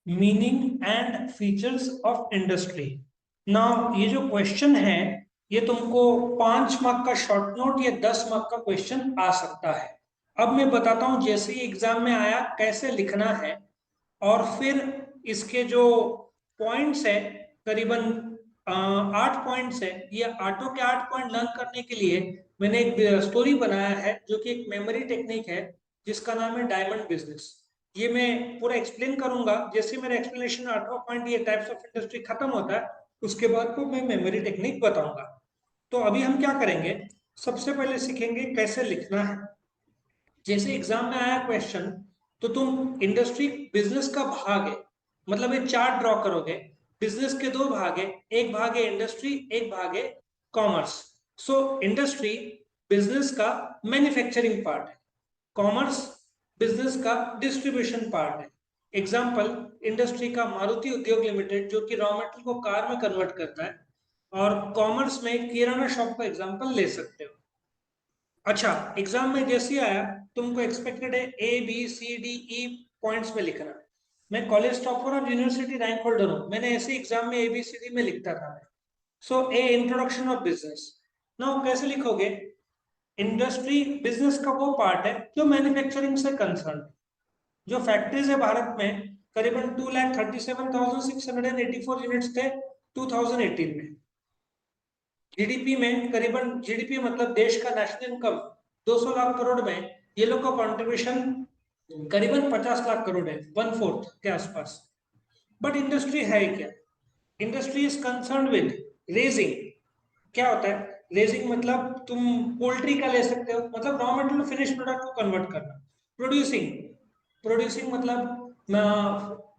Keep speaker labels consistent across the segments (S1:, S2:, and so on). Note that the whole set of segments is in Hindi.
S1: Meaning and features of industry. Now ये जो क्वेश्चन है, ये तुमको 5 मार्क का शॉर्ट नोट या 10 मार्क का क्वेश्चन आ सकता है। अब मैं बताता हूं जैसे ही एग्जाम में आया कैसे लिखना है, और फिर इसके जो पॉइंट्स है, करीबन 8 पॉइंट्स है। ये आठों के 8 पॉइंट लर्न करने के लिए मैंने एक स्टोरी बनाया है जो कि एक मेमोरी टेक्निक है, जिसका नाम है डायमंड बिजनेस। ये मैं पूरा एक्सप्लेन करूंगा। जैसे मेरा एक्सप्लेनेशन 8वां पॉइंट ये टाइप्स ऑफ इंडस्ट्री खत्म होता है, उसके बाद को मैं मेमोरी टेक्निक बताऊंगा। तो अभी हम क्या करेंगे, सबसे पहले सीखेंगे कैसे लिखना है। जैसे एग्जाम में आया क्वेश्चन, तो तुम इंडस्ट्री बिजनेस का भाग है, मतलब एक चार्ट ड्रॉ करोगे। बिजनेस के दो भाग है, एक भाग है इंडस्ट्री, एक भाग है कॉमर्स। सो इंडस्ट्री बिजनेस का मैन्युफैक्चरिंग पार्ट है, कॉमर्स बिजनेस का डिस्ट्रीब्यूशन पार्ट है। एग्जाम्पल, इंडस्ट्री का मारुति उद्योग लिमिटेड जो कि रॉ मेटेरियल को कार में कन्वर्ट करता है, और कॉमर्स में किराना शॉप का एग्जाम्पल ले सकते हो। अच्छा, एग्जाम में जैसे ही आया, तुमको एक्सपेक्टेड है ABCDE पॉइंट्स में लिखना। मैं कॉलेज टॉपर और यूनिवर्सिटी रैंक होल्डर हूँ, मैंने ऐसे एग्जाम में ABCD में लिखता था मैं। सो ए इंट्रोडक्शन ऑफ बिजनेस। नाउ कैसे लिखोगे, इंडस्ट्री बिजनेस का वो पार्ट है जो मैन्युफैक्चरिंग से कंसर्न है। जो फैक्ट्रीज है भारत में, करीबन 2,37,684 यूनिट्स थे 2018 में। जीडीपी में करीबन, जीडीपी मतलब देश का नेशनल इनकम 200 लाख करोड़ में ये लोग का कंट्रीब्यूशन करीबन 50 लाख करोड़ है, 1/4 के आसपास। बट इंडस्ट्री है क्या? Industry is concern with raising. क्या होता है रेजिंग? मतलब तुम पोल्ट्री का ले सकते हो, मतलब रॉ मटेरियल फिनिश प्रोडक्ट को कन्वर्ट करना। प्रोड्यूसिंग, प्रोड्यूसिंग मतलब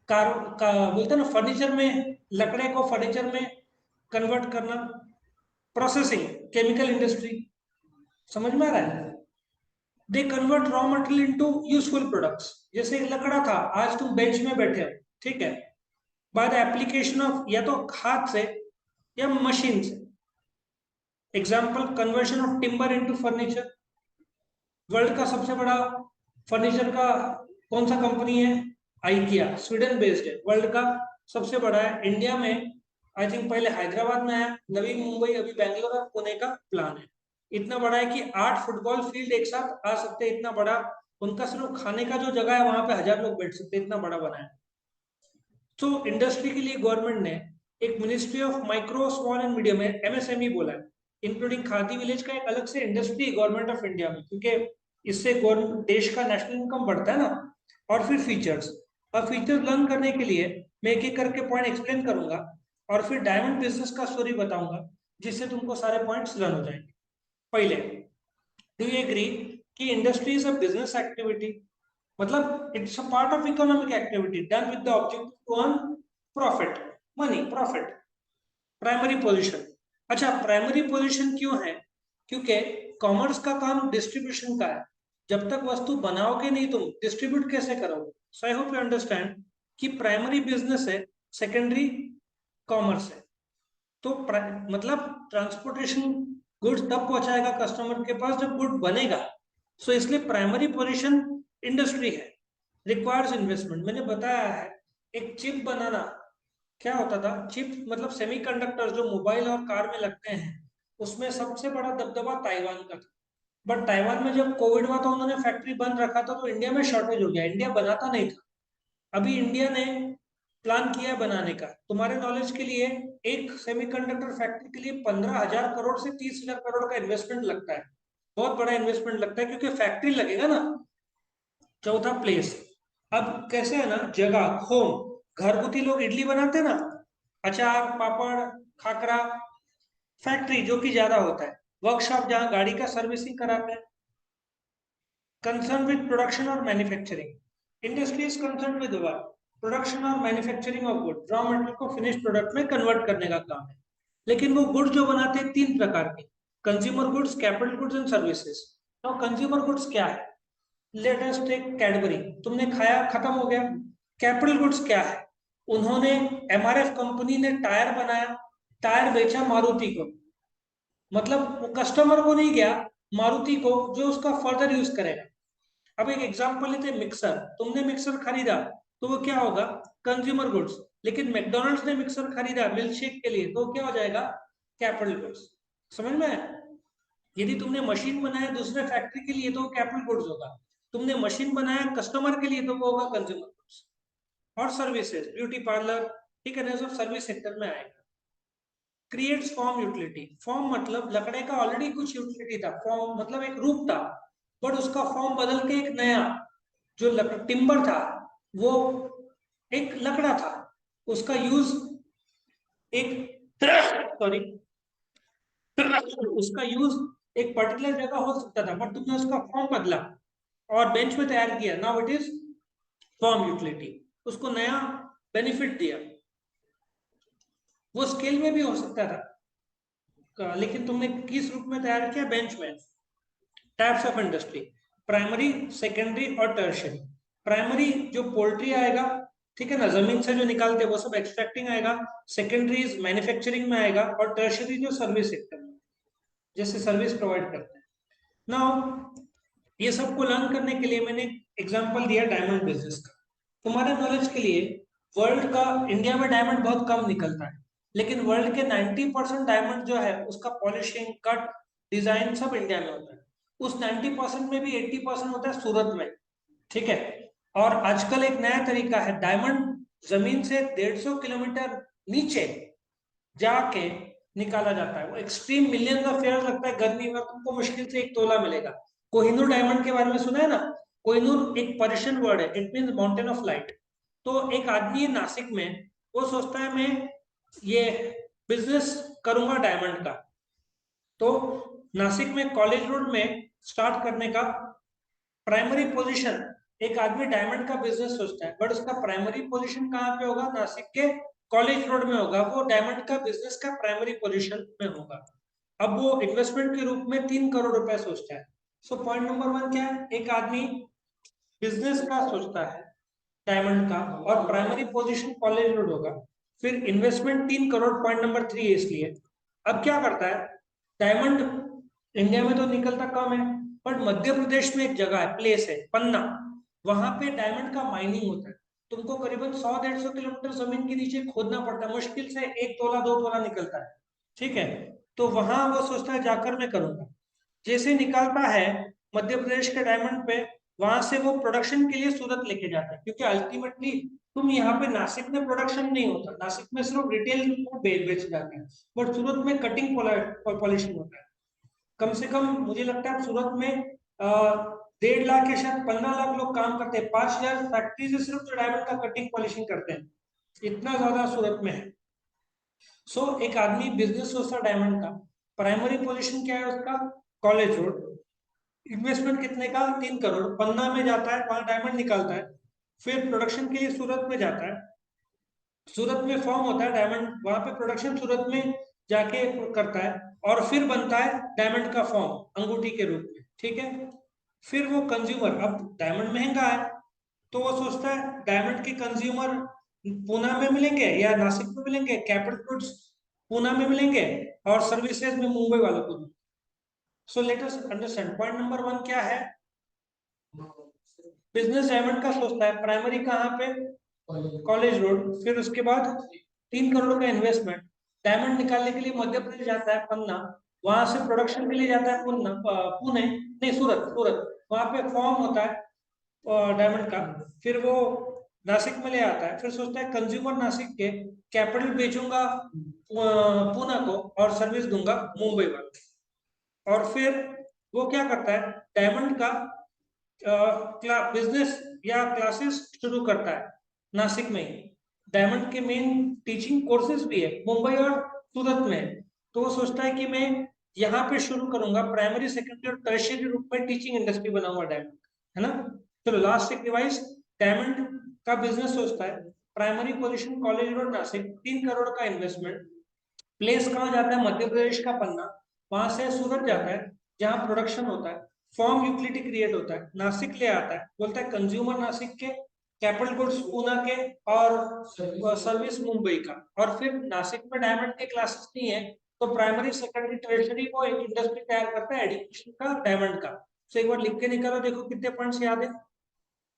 S1: कार का बोलते हैं ना, फर्नीचर में लकड़े को फर्नीचर में कन्वर्ट करना। Processing, chemical industry. समझ में आ रहा है? They convert raw material into useful products. जैसे एक लकड़ा था, आज तुम बेंच में बैठे हो, ठीक है, बाय द एप्लीकेशन ऑफ या तो हाथ से या मशीन से। Example, conversion of timber into furniture. World का सबसे बड़ा फर्नीचर का कौन सा कंपनी है? आइकिया, स्वीडन बेस्ड है, वर्ल्ड का सबसे बड़ा है। इंडिया में आई थिंक पहले हैदराबाद में है, नवी मुंबई, अभी बैंगलोर और पुणे का प्लान है। इतना बड़ा है कि 8 फुटबॉल फील्ड एक साथ आ सकते हैं, इतना बड़ा। उनका सिर्फ खाने का जो जगह है वहां पे 1000 लोग बैठ सकते हैं, इतना बड़ा बना है। तो इंडस्ट्री के लिए गवर्नमेंट ने एक ministry of micro small and medium है, MSME बोला है। इंक्लूडिंग खादी विलेज का एक अलग से इंडस्ट्री गवर्नमेंट ऑफ इंडिया में, क्योंकि इससे गवर्नमेंट देश का नेशनल इनकम बढ़ता है ना। और फिर फीचर्स, और फीचर्स लर्न करने के लिए मैं एक एक करके पॉइंट एक्सप्लेन करूंगा, और फिर डायमंड बिजनेस का स्टोरी बताऊंगा, जिससे तुमको सारे पॉइंट्स लर्न हो जाएंगे। पहले, डू यू एग्री कि industry is a business activity? मतलब it's a part of economic activity done with the objective to earn profit, money, profit. Primary position. अच्छा, प्राइमरी पोजीशन क्यों है? क्योंकि कॉमर्स का काम डिस्ट्रीब्यूशन का है। जब तक वस्तु बनाओगे नहीं, तुम डिस्ट्रीब्यूट कैसे करोगे? सो आई होप यू अंडरस्टैंड कि प्राइमरी बिजनेस है, सेकेंडरी कॉमर्स है। तो मतलब ट्रांसपोर्टेशन गुड्स तब पहुंचाएगा कस्टमर के पास जब गुड बनेगा। सो इसलिए प्राइमरी पोजीशन इंडस्ट्री है। रिक्वायर्स इन्वेस्टमेंट, मैंने बताया है। एक चिप बनाना, क्या होता था चिप मतलब सेमीकंडक्टर जो मोबाइल और कार में लगते हैं, उसमें सबसे बड़ा दबदबा ताइवान का था। बट ताइवान में जब कोविड हुआ तो उन्होंने फैक्ट्री बंद रखा था, तो इंडिया में शॉर्टेज हो गया, इंडिया बनाता नहीं था। अभी इंडिया ने प्लान किया है बनाने का। तुम्हारे नॉलेज के लिए, एक सेमीकंडक्टर फैक्ट्री के लिए 15,000 करोड़ से 30,000 करोड़ का इन्वेस्टमेंट लगता है। बहुत बड़ा इन्वेस्टमेंट लगता है, क्योंकि फैक्ट्री लगेगा ना। चौथा, प्लेस। अब कैसे है ना, जगह, होम, घरगुती लोग इडली बनाते हैं ना, अचार, पापड़, खाकरा। फैक्ट्री जो कि ज्यादा होता है। वर्कशॉप जहाँ गाड़ी का सर्विसिंग कराते हैं। कंसर्न विद प्रोडक्शन और manufacturing. Industry is concern with work, production और manufacturing of good, raw material को फिनिश प्रोडक्ट में कन्वर्ट करने का काम है। लेकिन वो गुड जो बनाते हैं 3 प्रकार के, consumer goods, capital goods and services. तो कंज्यूमर गुड्स क्या है? लेट अस टेक कैडबरी, तुमने खाया खत्म हो गया। कैपिटल गुड्स क्या है? उन्होंने, MRF कंपनी ने टायर बनाया, टायर बेचा मारुति को, मतलब वो कस्टमर को नहीं गया, मारुति को, जो उसका फर्दर यूज करेगा। अब एक एग्जांपल लेते हैं, मिक्सर। तुमने मिक्सर खरीदा, तो वो क्या होगा, कंज्यूमर गुड्स। लेकिन मैकडोनल्ड्स ने मिक्सर खरीदा मिल्क शेक के लिए, तो क्या हो जाएगा, कैपिटल गुड्स। समझ में आया? यदि तुमने मशीन बनाया दूसरे फैक्ट्री के लिए तो वो कैपिटल गुड्स होगा, तुमने मशीन बनाया कस्टमर के लिए तो वो होगा कंज्यूमर गुड्स। और सर्विसेज, ब्यूटी पार्लर, ठीक है ना, सब सर्विस सेक्टर में आएगा। क्रिएट्स फॉर्म यूटिलिटी, फॉर्म मतलब लकड़े का ऑलरेडी कुछ यूटिलिटी था, फॉर्म मतलब एक रूप था, बट उसका फॉर्म बदल के एक नया जो टिम्बर था, वो एक लकड़ा था, उसका यूज एक सॉरी उसका यूज एक पर्टिकुलर जगह हो सकता था, बट तुमने उसका फॉर्म बदला और बेंच में तैयार किया, now it is form utility, उसको नया बेनिफिट दिया। वो स्केल में भी हो सकता था, लेकिन तुमने किस रूप में तैयार किया, बेंच में। Types of industry, primary, secondary और टर्शियरी। प्राइमरी जो पोल्ट्री आएगा, ठीक है ना, जमीन से जो निकालते हैं वो सब एक्सट्रैक्टिंग आएगा। सेकेंडरी मैन्युफैक्चरिंग में आएगा, और टर्शियरी जो सर्विस सेक्टर में, जैसे सर्विस प्रोवाइड करते हैं। नाउ ये सबको लर्न करने के लिए मैंने एग्जांपल दिया डायमंड बिजनेस का। तुम्हारे नॉलेज के लिए, वर्ल्ड का, इंडिया में डायमंड बहुत कम निकलता है, लेकिन वर्ल्ड के 90% डायमंड जो है उसका पॉलिशिंग, कट, डिजाइन सब इंडिया में होता है। उस 90% में भी 80% होता है सूरत में, ठीक है। और आजकल एक नया तरीका है, डायमंड जमीन से 150 किलोमीटर नीचे जाके निकाला जाता है। वो एक्सट्रीम मिलियंस ऑफ ईयर लगता है, गर्मी में तुमको मुश्किल से 1 तोला मिलेगा। कोहिनूर डायमंड के बारे में सुना है ना? कोहिनूर एक पर्शियन वर्ड है, it means mountain of light. तो एक आदमी है नासिक में, वो सोचता है मैं ये बिजनेस करूंगा डायमंड का, तो नासिक में कॉलेज रोड में स्टार्ट करने का प्राइमरी पोजीशन, एक आदमी डायमंड का बिजनेस सोचता है, बट उसका प्राइमरी पोजीशन कहाँ पे होगा, नासिक के कॉलेज रोड में होगा। वो डायमंड का बिजनेस का प्राइमरी पोजीशन में होगा। अब वो इन्वेस्टमेंट के रूप में 3 करोड़ रुपए सोचता है। सो पॉइंट नंबर 1 क्या है, एक आदमी बिजनेस का सोचता है डायमंड का, और प्राइमरी पोजीशन कॉलेज रोड होगा, फिर इन्वेस्टमेंट 3 करोड़, पॉइंट नंबर 3 है इसलिए। अब क्या करता है, डायमंड इंडिया में तो निकलता कम है, बट मध्य प्रदेश में एक जगह है, प्लेस है पन्ना, वहां पे डायमंड का माइनिंग होता है। तुमको करीबन 100-150 किलोमीटर जमीन के नीचे खोदना पड़ता है, मुश्किल से 1 तोला 2 तोला निकलता है, ठीक है। तो वहां वो सोचता है जाकर मैं करूंगा। जैसे निकालता है मध्य प्रदेश के डायमंड पे, वहां से वो प्रोडक्शन के लिए सूरत लेके जाता है, क्योंकि अल्टीमेटली तुम यहाँ पे नासिक में प्रोडक्शन नहीं होता, नासिक में सिर्फ रिटेल को बेचे जाते हैं, बट सूरत में कटिंग पॉलिशिंग होता है। कम से कम मुझे लगता है सूरत में 1.5 लाख या शायद 15 लाख लोग काम करते हैं, 5,000 फैक्ट्री से सिर्फ जो डायमंड का कटिंग पॉलिशिंग करते हैं, इतना ज्यादा सूरत में है। सो एक आदमी बिजनेस सोचता है डायमंड का, प्राइमरी पोजीशन क्या है उसका, कॉलेज रोड, इन्वेस्टमेंट कितने का, 3 करोड़, पन्ना में जाता है, वहां डायमंड निकालता है, फिर प्रोडक्शन के लिए सूरत में जाता है, सूरत में फॉर्म होता है डायमंड, वहां पे प्रोडक्शन सूरत में जाके करता है, और फिर बनता है डायमंड का फॉर्म अंगूठी के रूप में, ठीक है। फिर वो कंज्यूमर, अब डायमंड महंगा है, तो वो सोचता है डायमंड के कंज्यूमर पूना में मिलेंगे या नासिक में मिलेंगे, कैपिटल गुड्स पूना में मिलेंगे, और सर्विसेज में मुंबई वालों को। So let us understand, point number 1 क्या है, बिजनेस डायमंड का सोचता है, प्राइमरी कहाँ पे, कॉलेज रोड, फिर उसके बाद 3 करोड़ का इन्वेस्टमेंट, डायमंड निकालने के लिए मध्य प्रदेश जाता है पन्ना, वहां से प्रोडक्शन के लिए जाता है पुणे नहीं सूरत, वहां पे फॉर्म होता है डायमंड का, फिर वो नासिक में ले आता है, फिर सोचता है कंज्यूमर नासिक के, कैपिटल बेचूंगा पूना को, और सर्विस दूंगा मुंबई वाले। और फिर वो क्या करता है, डायमंड का बिजनेस या क्लासेस शुरू करता है नासिक में ही। डायमंड के मेन टीचिंग कोर्सेज भी है मुंबई और सूरत में, तो वो सोचता है कि मैं यहाँ पे शुरू करूंगा, प्राइमरी, सेकेंडरी और टर्शियरी रूप में टीचिंग इंडस्ट्री बनाऊंगा डायमंड, है ना। चलो लास्ट एक रिवाइज, डायमंड का बिजनेस सोचता है, primary position college road Nashik, 3 crore का इन्वेस्टमेंट, प्लेस कहाँ जाता है, मध्य प्रदेश का पन्ना, वहां से सूरत जाता है जहाँ प्रोडक्शन होता है, फॉर्म यूटिलिटी क्रिएट होता है, नासिक ले आता है, बोलता है कंज्यूमर नासिक के, कैपिटल गुड्स पूना के, और सर्विस मुंबई का। और फिर नासिक में डायमंड के क्लासेस नहीं है, तो प्राइमरी, सेकेंडरी, टर्शियरी को एक इंडस्ट्री तैयार करता है एजुकेशन का, डायमंड का। तो एक बार लिख के निकालो, देखो कितने पॉइंट्स याद है।